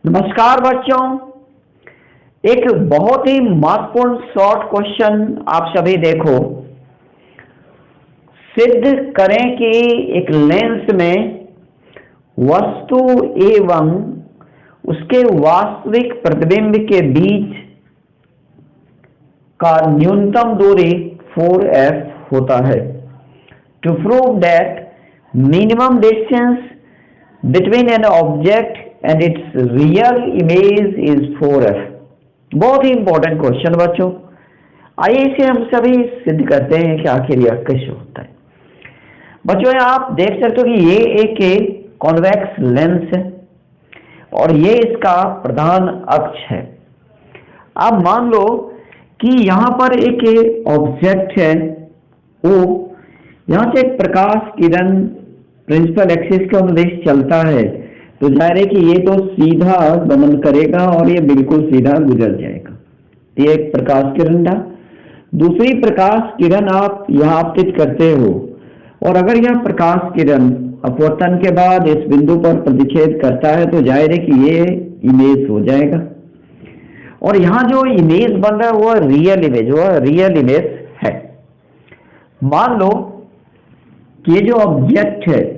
नमस्कार बच्चों। एक बहुत ही महत्वपूर्ण शॉर्ट क्वेश्चन आप सभी देखो। सिद्ध करें कि एक लेंस में वस्तु एवं उसके वास्तविक प्रतिबिंब के बीच का न्यूनतम दूरी 4f होता है। To prove that minimum distance between an object and its real image is 4f। बहुत ही इंपॉर्टेंट क्वेश्चन बच्चों। आइए इसे हम सभी सिद्ध करते हैं कि आखिर यह कैसे होता है। बच्चों आप देख सकते हो कि ये एक कॉन्वेक्स लेंस है और ये इसका प्रधान अक्ष है। अब मान लो कि यहाँ पर एक ऑब्जेक्ट है, वो यहाँ से एक प्रकाश किरण प्रिंसिपल एक्सिस के अनुदेश चलता है, तो जाहिर है कि ये तो सीधा गमन करेगा और ये बिल्कुल सीधा गुजर जाएगा। ये एक प्रकाश किरण था। दूसरी प्रकाश किरण आप यहाँ आपतित करते हो और अगर यह प्रकाश किरण अपवर्तन के बाद इस बिंदु पर प्रतिच्छेद करता है तो जाहिर है कि ये इमेज हो जाएगा। और यहाँ जो इमेज बन रहा है वो रियल इमेज है। मान लो कि ये जो ऑब्जेक्ट है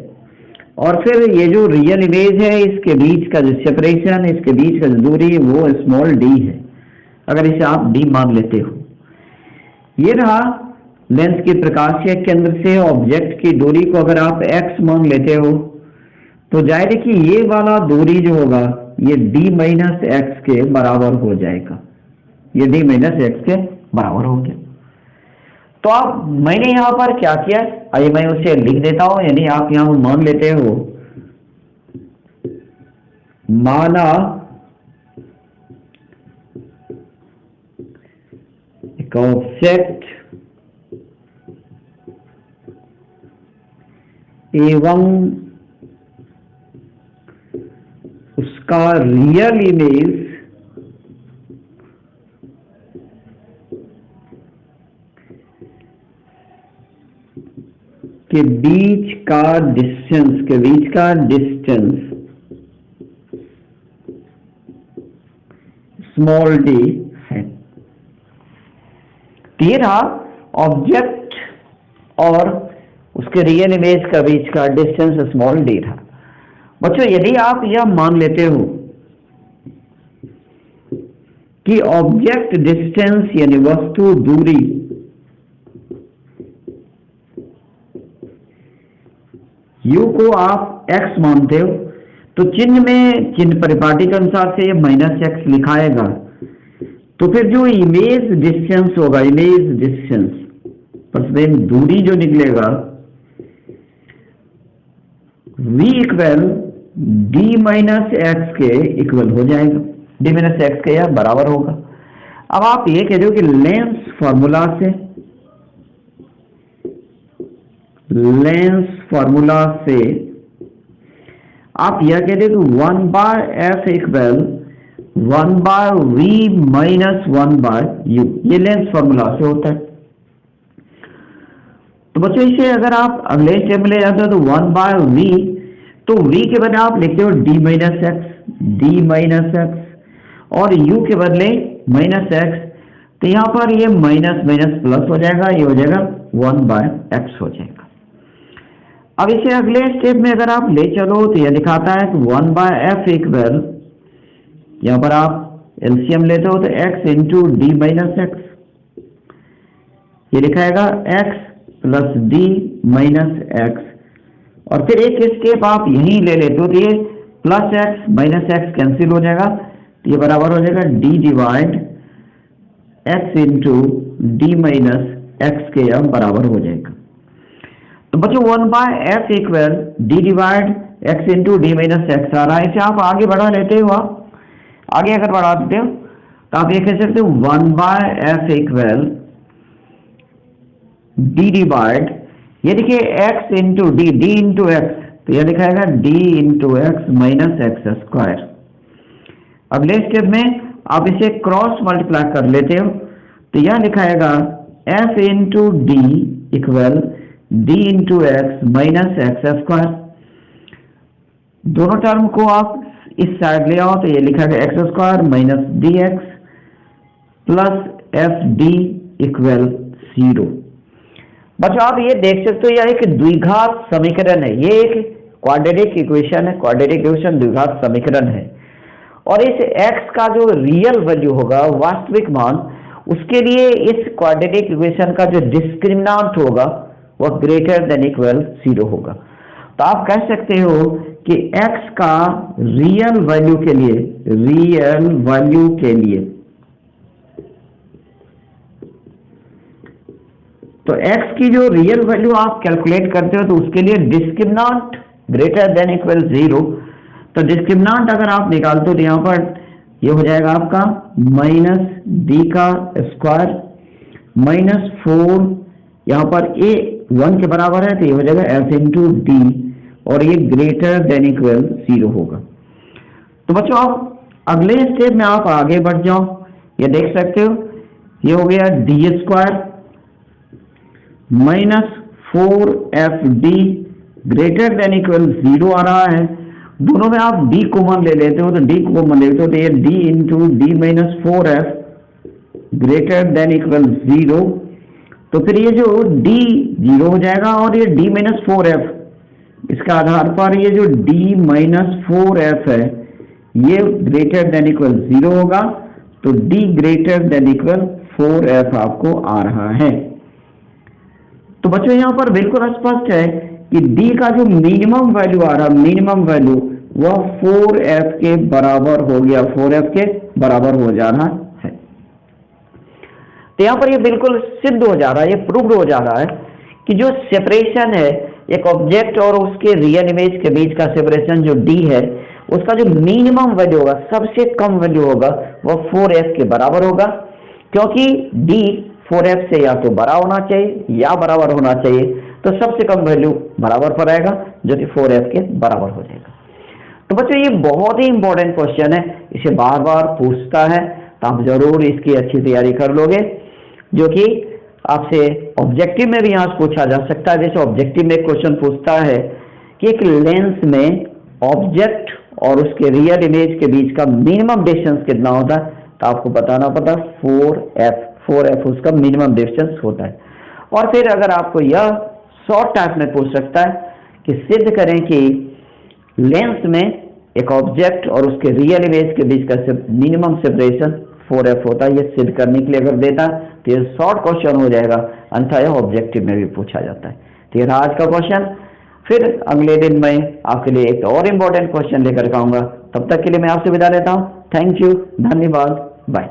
और फिर ये जो रियल इमेज है, इसके बीच का जो सेपरेशन, इसके बीच का जो दूरी वो स्मॉल d है। अगर इसे आप d मान लेते हो, ये रहा लेंस के प्रकाशीय केंद्र से ऑब्जेक्ट की दूरी को अगर आप x मान लेते हो तो जाहिर है कि ये वाला दूरी जो होगा ये d माइनस एक्स के बराबर हो जाएगा। ये d माइनस एक्स के बराबर हो गया। तो आप मैंने यहाँ पर क्या किया, आइए मैं उसे लिख देता हूं। यानी आप यहाँ मान लेते हो, माना एक ऑब्जेक्ट एवं उसका रियल इमेज के बीच का डिस्टेंस स्मॉल d है। ये रहा ऑब्जेक्ट और उसके रियल इमेज का बीच का डिस्टेंस स्मॉल d था। बच्चों यदि आप यह मान लेते हो कि ऑब्जेक्ट डिस्टेंस यानी वस्तु दूरी u को आप x मानते हो तो चिन्ह परिपाटी के अनुसार से ये माइनस एक्स लिखाएगा। तो फिर जो इमेज डिस्टेंस होगा, इमेज डिस्टेंस प्रतिबिंब दूरी जो निकलेगा v equal d minus X के इक्वल हो जाएगा। d माइनस एक्स के यह बराबर होगा। अब आप ये कह दो कि लेंस फॉर्मूला से आप यह कहते हो 1/f equal 1/v minus 1/u। ये लेंस फॉर्मूला से होता है। तो बच्चों इसे अगर आप अगले स्टेप में ले जाते हो तो 1/v, तो v के बदले आप लिखते हो d माइनस एक्स और u के बदले माइनस एक्स। तो यहाँ पर ये माइनस माइनस प्लस हो जाएगा, ये हो जाएगा 1/x हो जाएगा। अब इसे अगले स्टेप में अगर आप ले चलो तो यह दिखाता है कि 1/f इक्वल, यहाँ पर आप एलसीएम लेते हो तो x into D minus x, ये दिखाएगा x plus D minus x. और फिर एक स्टेप आप यहीं ले लेते हो तो ये plus X minus X cancel हो जाएगा, तो ये बराबर हो जाएगा d divide x into D minus X के यह बराबर हो जाएगा। तो बच्चों 1/f equal d divide x into D minus X आ रहा है। इसे आप आगे बढ़ा लेते हो, आप आगे अगर बढ़ा देते हो तो आप ये कह सकते हो 1/f इक्वल d डिवाइड, ये देखिए x into D, d into x, तो यह लिखाएगा d into x minus x square. अगले स्टेप में आप इसे क्रॉस मल्टीप्लाई कर लेते हो तो यह लिखाएगा f into D equal d into x minus x square. दोनों टर्म को आप इस साइड ले आओ तो ये लिखा है x square minus D x plus F D equal 0। बच्चों आप ये देख सकते हो यह एक द्विघात समीकरण है, ये एक क्वाड्रेटिक इक्वेशन है, क्वाड्रेटिक इक्वेशन द्विघात समीकरण है। और इस x का जो रियल वैल्यू होगा, वास्तविक मान, उसके लिए इस क्वाड्रेटिक इक्वेशन का जो डिस्क्रिमिनेंट होगा वह ग्रेटर देन इक्वल 0 होगा। तो आप कह सकते हो कि x का रियल वैल्यू के लिए तो x की जो रियल वैल्यू आप कैलकुलेट करते हो तो उसके लिए डिस्क्रिमिनेंट ग्रेटर देन इक्वल 0। तो डिस्क्रिमिनेंट अगर आप निकालते हो तो यहाँ पर ये हो जाएगा आपका माइनस डी का स्क्वायर माइनस 4, यहाँ पर a 1 के बराबर है तो ये हो जाएगा f इंटू डी, और ये ग्रेटर देन इक्वल 0 होगा। तो बच्चों आप अगले स्टेप में आप आगे बढ़ जाओ, ये देख सकते हो ये हो गया D square minus 4f D greater than equal 0 आ रहा है। दोनों में आप d कॉमन ले लेते हो तो d कॉमन लेते हो तो ये d into D minus 4f greater than equal 0। तो फिर ये जो d 0 हो जाएगा और ये d माइनस 4f, इसका आधार पर ये जो d माइनस 4f है ये ग्रेटर देन इक्वल 0 होगा। तो d greater than equal 4f आपको आ रहा है। तो बच्चों यहाँ पर बिल्कुल स्पष्ट है कि d का जो मिनिमम वैल्यू आ रहा है, मिनिमम वैल्यू वह 4f के बराबर हो गया, 4f के बराबर हो जा रहा है। तो यहाँ पर ये बिल्कुल सिद्ध हो जा रहा है, ये प्रूव्ड हो जा रहा है कि जो सेपरेशन है एक ऑब्जेक्ट और उसके रियल इमेज के बीच का सेपरेशन जो d है, उसका जो मिनिमम वैल्यू होगा, सबसे कम वैल्यू होगा, वह 4f के बराबर होगा। क्योंकि d 4f से या तो बड़ा होना चाहिए या बराबर होना चाहिए, तो सबसे कम वैल्यू बराबर पर आएगा जो कि 4f के बराबर हो जाएगा। तो बच्चों ये बहुत ही इंपॉर्टेंट क्वेश्चन है, इसे बार बार पूछता है, तो आप जरूर इसकी अच्छी तैयारी कर लोगे, जो कि आपसे ऑब्जेक्टिव में भी यहाँ पूछा जा सकता है। जैसे ऑब्जेक्टिव में क्वेश्चन पूछता है कि एक लेंस में ऑब्जेक्ट और उसके रियल इमेज के बीच का मिनिमम डिस्टेंस कितना होता है, तो आपको बताना पड़ता है 4f उसका मिनिमम डिस्टेंस होता है। और फिर अगर आपको यह शॉर्ट टाइप में पूछ सकता है कि सिद्ध करें कि लेंस में एक ऑब्जेक्ट और उसके रियल इमेज के बीच का मिनिमम सेपरेशन 4f होता है, ये सिद्ध करने के लिए अगर देता तो ये शॉर्ट क्वेश्चन हो जाएगा, अन्यथा यह ऑब्जेक्टिव में भी पूछा जाता है। तो ये रहा आज का क्वेश्चन। फिर अगले दिन मैं आपके लिए एक और इम्पोर्टेंट क्वेश्चन लेकर आऊंगा। तब तक के लिए मैं आपसे विदा लेता हूँ। थैंक यू, धन्यवाद, बाय।